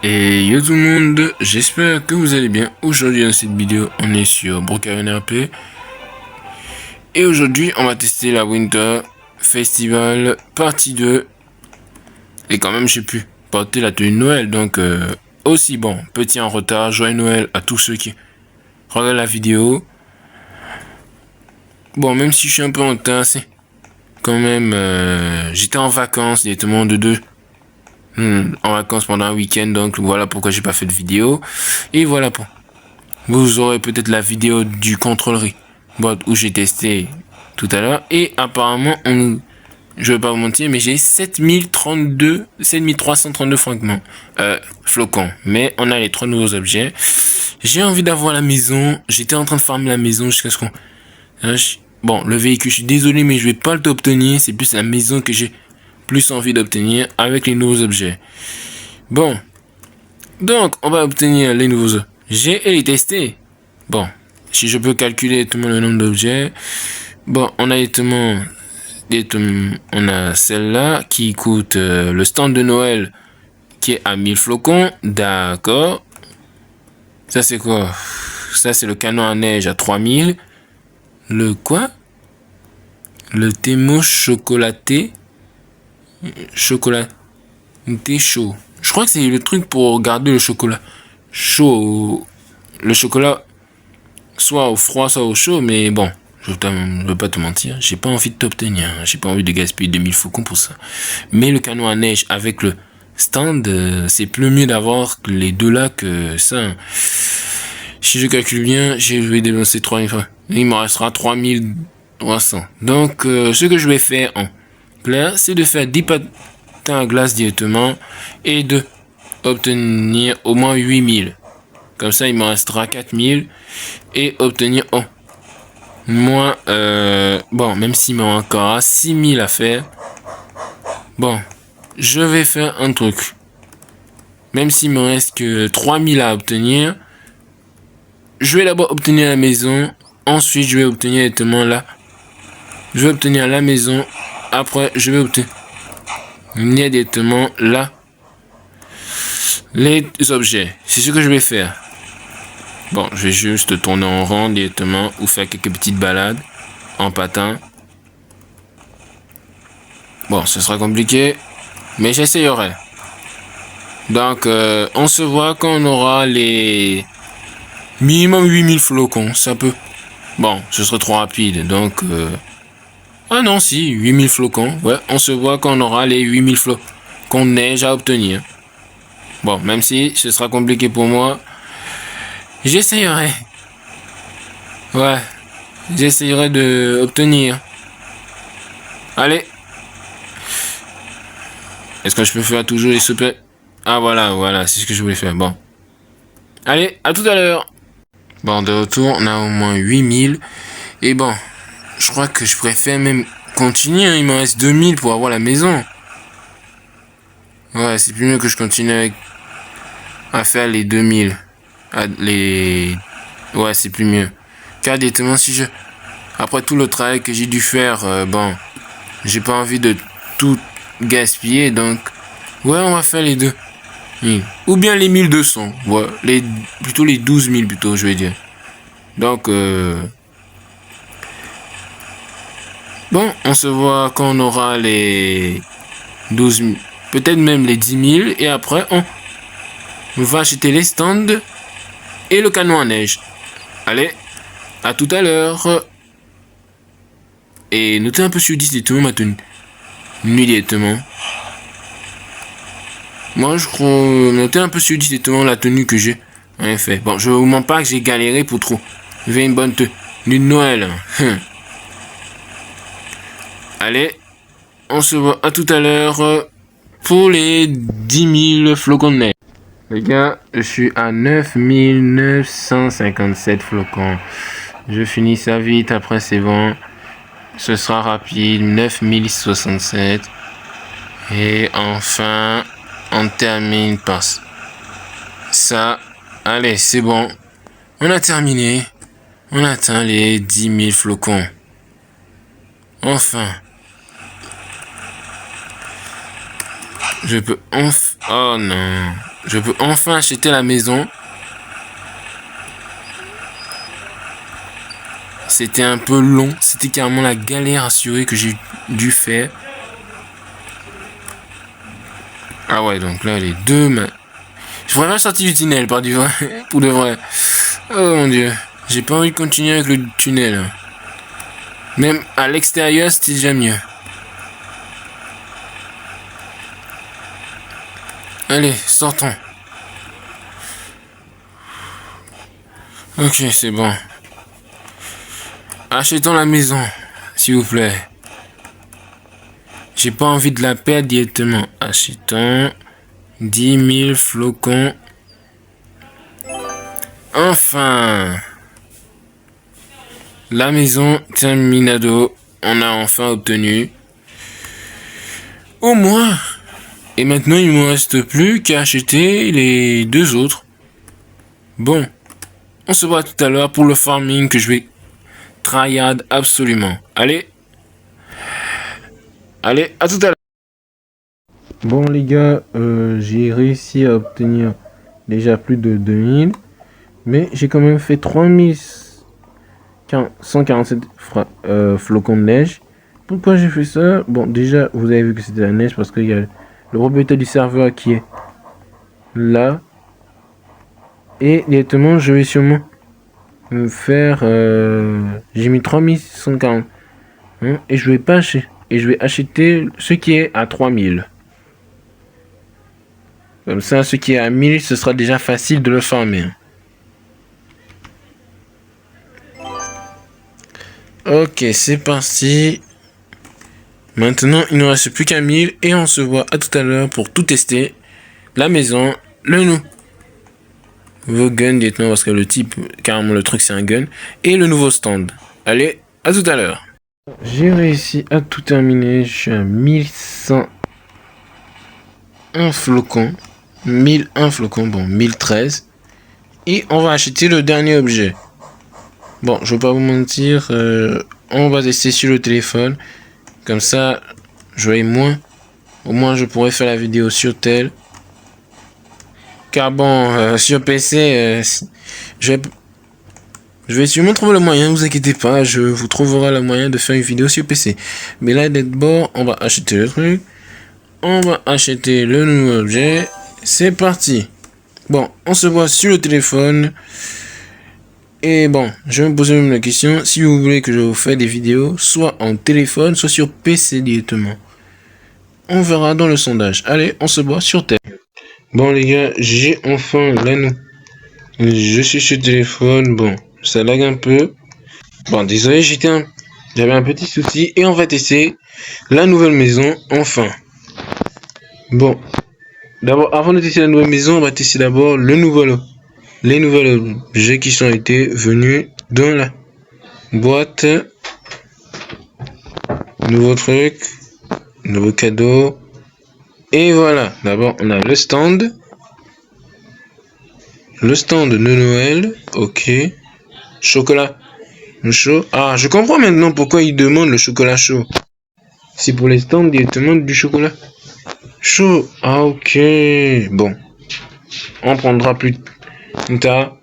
Et yo tout le monde, j'espère que vous allez bien. Aujourd'hui dans cette vidéo, on est sur Brookhaven RP. Et aujourd'hui, on va tester la Winter Festival partie 2. Et quand même, j'ai pu porter la tenue de Noël. Donc, aussi bon, petit en retard. Joyeux Noël à tous ceux qui regardent la vidéo. Bon, même si je suis un peu en retard, c'est quand même... j'étais en vacances directement de 2. En vacances pendant un week-end, donc voilà pourquoi j'ai pas fait de vidéo. Et voilà pour vous aurez peut-être la vidéo du contrôle boîte où j'ai testé tout à l'heure. Et apparemment, je vais pas vous mentir, mais j'ai 7332 fragments flocons. Mais on a les 3 nouveaux objets. J'ai envie d'avoir la maison. J'étais en train de farmer la maison jusqu'à ce qu'on... Bon, le véhicule, je suis désolé, mais je vais pas l'obtenir. C'est plus la maison que j'ai plus envie d'obtenir avec les nouveaux objets. Bon, donc on va obtenir les nouveaux objets et les tester. Bon, si je peux calculer tout le nombre d'objets. Bon, on a on a celle-là qui coûte le stand de Noël qui est à 1000 flocons. D'accord. Ça c'est quoi? Ça c'est le canon à neige à 3000. Le quoi? Le thémo chocolaté. Chocolat thé chaud. Je crois que c'est le truc pour garder le chocolat chaud. Le chocolat soit au froid, soit au chaud. Mais bon, je veux pas te mentir. J'ai pas envie de t'obtenir. J'ai pas envie de gaspiller 2000 flocons pour ça. Mais le canon à neige avec le stand, c'est plus mieux d'avoir les deux là que ça. Si je calcule bien, je vais dépenser 3000 francs. Il me restera 3300. Donc, ce que je vais faire en clair, c'est de faire 10 patins à glace directement et de obtenir au moins 8000. Comme ça, il me restera 4000 et obtenir au moins, bon, même s'il me restera 6000 à faire. Bon, je vais faire un truc. Même s'il me reste que 3000 à obtenir, je vais d'abord obtenir la maison. Ensuite, je vais obtenir directement là. Je vais obtenir la maison. Après, je vais obtenir directement là les objets. C'est ce que je vais faire. Bon, je vais juste tourner en rond directement ou faire quelques petites balades en patin. Bon, ce sera compliqué, mais j'essayerai. Donc, on se voit quand on aura les minimum 8000 flocons. Ça peut... Bon, ce serait trop rapide, donc... Ah non, si, 8000 flocons. Ouais, on se voit quand on aura les 8000 flocons neige à obtenir. Bon, même si ce sera compliqué pour moi, j'essayerai. Ouais, j'essayerai de obtenir. Allez. Est-ce que je peux faire toujours les super... Ah voilà, c'est ce que je voulais faire. Bon. Allez, à tout à l'heure. Bon, de retour, on a au moins 8000. Et bon, je crois que je préfère même continuer. Hein. Il me reste 2000 pour avoir la maison. Ouais, c'est plus mieux que je continue à faire les 2000. Ouais, c'est plus mieux. Car directement, si je... Après tout le travail que j'ai dû faire, bon, j'ai pas envie de tout gaspiller, donc... Ouais, on va faire les deux. Ou bien les 1200. Ouais, plutôt les 12 000 plutôt, je vais dire. Donc, bon, on se voit quand on aura les 12 000. Peut-être même les 10 000. Et après, on va acheter les stands et le canon à neige. Allez, à tout à l'heure. Et notez un peu sur 10 directement ma tenue. Nuit directement. Moi, je crois noter un peu sur 10 directement la tenue que j'ai. En effet. Bon, je vous mens pas que j'ai galéré pour trouver une bonne tenue de Noël. Allez, on se voit à tout à l'heure pour les 10 000 flocons de neige. Les gars, je suis à 9957 flocons. Je finis ça vite, après c'est bon. Ce sera rapide, 9067. Et enfin, on termine par ça. Allez, c'est bon. On a terminé. On atteint les 10 000 flocons. Enfin. Je peux enfin... Oh non. Je peux enfin acheter la maison. C'était un peu long. C'était carrément la galère assurée que j'ai dû faire. Ah ouais, donc là, les deux... Je pourrais pas sortir du tunnel, par du vrai. Pour de vrai. Oh mon dieu. J'ai pas envie de continuer avec le tunnel. Même à l'extérieur, c'était déjà mieux. Allez, sortons. Ok, c'est bon. Achetons la maison, s'il vous plaît. J'ai pas envie de la perdre directement. Achetons 10 000 flocons. Enfin, la maison terminado. On a enfin obtenu. Au moins. Et maintenant, il me reste plus qu'à acheter les deux autres. Bon, on se voit tout à l'heure pour le farming que je vais tryhard absolument. Allez, à tout à l'heure. Bon les gars, j'ai réussi à obtenir déjà plus de 2000. Mais j'ai quand même fait 3147 flocons de neige. Pourquoi j'ai fait ça? Bon, déjà, vous avez vu que c'était la neige parce qu'il y a le propriétaire du serveur qui est là. Et directement, je vais sûrement me faire... j'ai mis 3640. Hein, et je vais pas acheter. Et je vais acheter ce qui est à 3000. Comme ça, ce qui est à 1000, ce sera déjà facile de le farmer. Ok, c'est parti. Maintenant, il ne reste plus qu'à 1000 et on se voit à tout à l'heure pour tout tester. La maison, le nouveau gun directement parce que le type, carrément le truc c'est un gun. Et le nouveau stand. Allez, à tout à l'heure. J'ai réussi à tout terminer. Je suis à 1101 flocons. 1001 flocons, bon, 1013. Et on va acheter le dernier objet. Bon, je vais pas vous mentir, on va tester sur le téléphone. Comme ça, j'aurai moins. Au moins, je pourrais faire la vidéo sur tel. Car bon, sur PC, je vais sûrement trouver le moyen, ne vous inquiétez pas. Je vous trouverai le moyen de faire une vidéo sur PC. Mais là, d'abord, on va acheter le truc. On va acheter le nouveau objet. C'est parti. Bon, on se voit sur le téléphone. Et bon, je vais me poser même la question, si vous voulez que je vous fasse des vidéos, soit en téléphone, soit sur PC directement. On verra dans le sondage. Allez, on se voit sur Terre. Bon les gars, j'ai enfin l'anneau. Je suis sur téléphone, bon, ça lag un peu. Bon, désolé, j'avais un petit souci. Et on va tester la nouvelle maison, enfin. Bon, d'abord, avant de tester la nouvelle maison, on va tester d'abord les nouveaux objets qui sont été venus dans la boîte. Nouveau truc, nouveau cadeau. Et voilà, d'abord on a le stand. Le stand de Noël, ok. Chocolat chaud. Ah, je comprends maintenant pourquoi ils demandent le chocolat chaud. C'est pour les stands directement du chocolat chaud. Ah, ok. Bon, on prendra plus tard.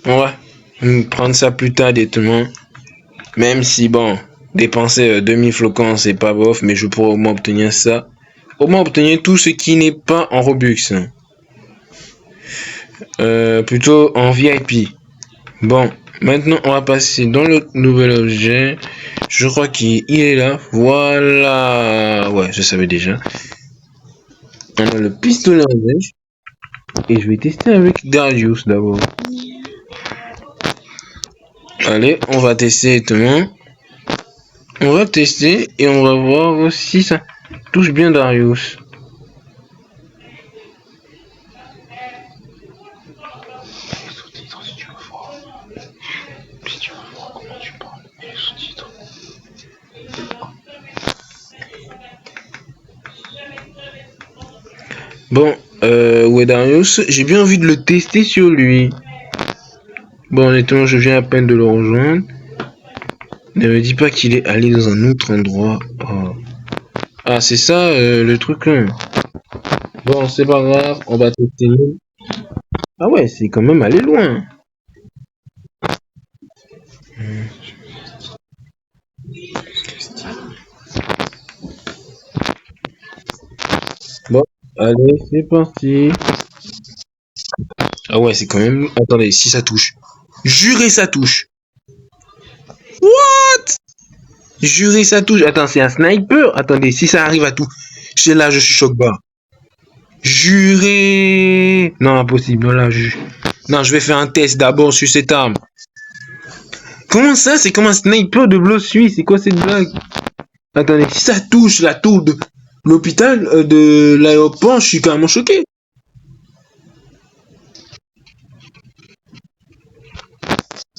On va prendre ça plus tard directement. Même si bon, dépenser 2000 flocons c'est pas bof, mais je pourrais au moins obtenir ça. Au moins obtenir tout ce qui n'est pas en Robux. Plutôt en VIP. Bon, maintenant on va passer dans le nouvel objet. Je crois qu'il est là. Voilà. Ouais, je savais déjà. On a le pistolet en neige. Et je vais tester avec Darius d'abord. Allez, on va tester directement. On va tester et on va voir si ça touche bien Darius. Bon, ouais Darius, j'ai bien envie de le tester sur lui. Bon, honnêtement, je viens à peine de le rejoindre. Ne me dis pas qu'il est allé dans un autre endroit. Oh. Ah, c'est ça le truc là. Bon, c'est pas grave, on va tester. Ah ouais, c'est quand même allé loin. Bon, allez, c'est parti. Ah ouais, c'est quand même... Attendez, si ça touche. Jurez, ça touche. What? Jurez, ça touche. Attends, c'est un sniper. Attendez, si ça arrive à tout. C'est là, je suis choc bas. Jurez. Non, impossible. Non, là, non, je vais faire un test d'abord sur cette arme. Comment ça? C'est comme un sniper de Blow Suisse. C'est quoi cette blague? Attendez, si ça touche la tour de l'hôpital, de l'aéroport, je suis carrément choqué.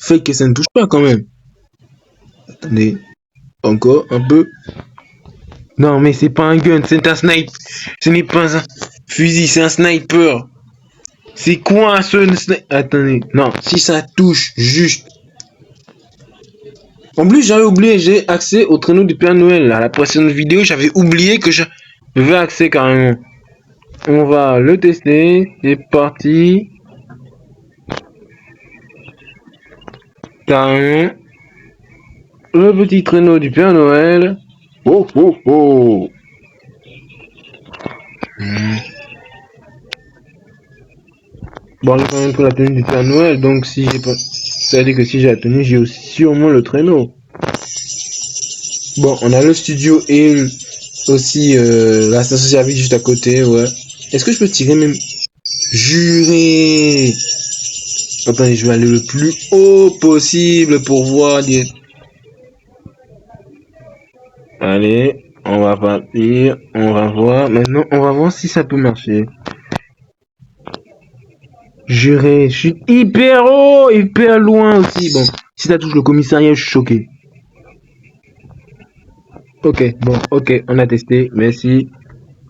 Fait que ça ne touche pas quand même. Attendez. Encore un peu. Non, mais c'est pas un gun, c'est un sniper. Ce n'est pas un fusil, c'est un sniper. C'est quoi ce sniper? Attendez, non, si ça touche juste. En plus, j'avais oublié, j'ai accès au traîneau du Père Noël. À la précédente vidéo, j'avais oublié que j'avais accès carrément. On va le tester. C'est parti. Carrément. Le petit traîneau du Père Noël. Oh oh oh. Bon, j'ai quand même pris la tenue du Père Noël, donc si j'ai pas... Ça veut dire que si j'ai la tenue, j'ai aussi sûrement le traîneau. Bon, on a le studio et aussi la station-service juste à côté, ouais. Est-ce que je peux tirer même? Juré. Attendez, je vais aller le plus haut possible pour voir des... Allez, on va partir, on va voir. Maintenant, on va voir si ça peut marcher. Juré, je suis hyper haut, hyper loin aussi. Bon, si ça touche le commissariat, je suis choqué. Ok, bon, ok, on a testé, merci.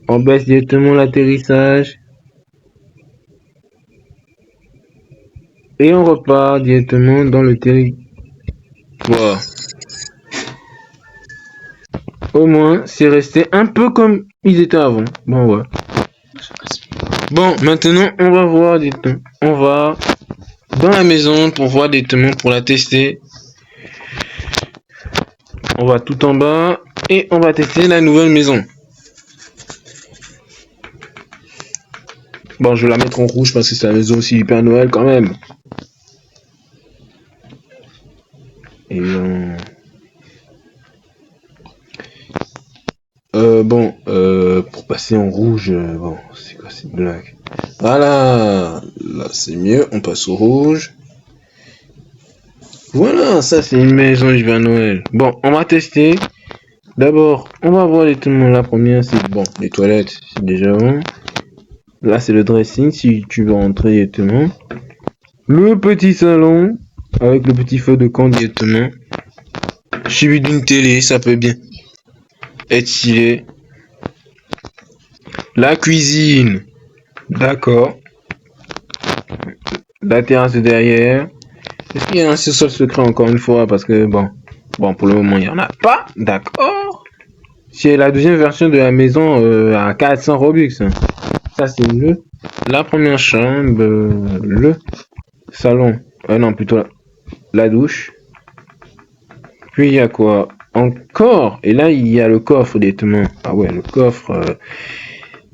On baisse directement l'atterrissage. Et on repart directement dans le territoire. Au moins, c'est resté un peu comme ils étaient avant. Bon, ouais. Bon, maintenant, on va voir directement. On va dans la maison pour voir directement, pour la tester. On va tout en bas et on va tester la nouvelle maison. Bon, je vais la mettre en rouge parce que c'est la maison aussi du Père Noël quand même. Et bon, pour passer en rouge, bon, c'est quoi cette blague? Voilà, là c'est mieux, on passe au rouge. Voilà, ça c'est une maison du Père Noël. Bon, on va tester. D'abord, on va voir les toilettes. La première, c'est bon, les toilettes, c'est déjà bon. Là, c'est le dressing, si tu veux rentrer directement. Le petit salon, avec le petit feu de camp directement. Suivi d'une télé, ça peut bien être stylé. La cuisine, d'accord. La terrasse derrière. Est-ce qu'il y a un seul secret encore une fois? Parce que bon, pour le moment, il n'y en a pas. D'accord. C'est la deuxième version de la maison à 400 Robux. Ça, c'est la première chambre, le salon. Non, plutôt la douche. Puis, il y a quoi encore? Et là, il y a le coffre directement. Ah ouais, le coffre.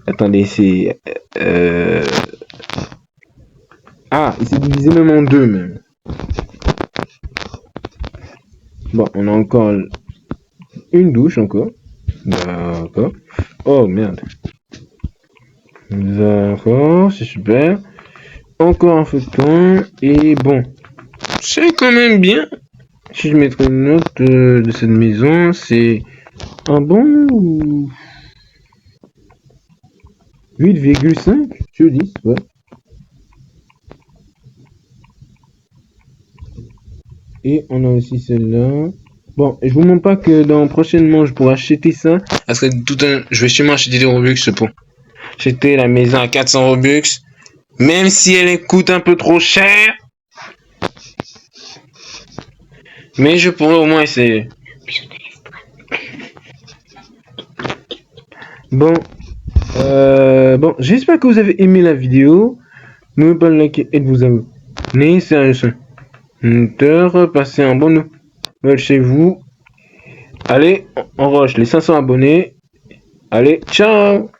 Attendez, c'est... Ah, il s'est divisé même en deux, même. Bon, on a encore une douche, encore. D'accord. Oh, merde. D'accord, c'est super. Encore un feu de camp. Et bon, c'est quand même bien. Si je mettrais une note de cette maison, c'est un bon 8,5 sur 10, ouais. Et on a aussi celle-là. Bon, je vous montre pas que prochainement je pourrai acheter ça. Parce que je vais sûrement acheter des Robux pour acheter la maison à 400 Robux. Même si elle coûte un peu trop cher. Mais je pourrais au moins essayer. Bon, j'espère que vous avez aimé la vidéo. N'oubliez pas de liker et de vous abonner. C'est un passez un bon Noël chez vous. Allez, on rush les 500 abonnés. Allez, ciao!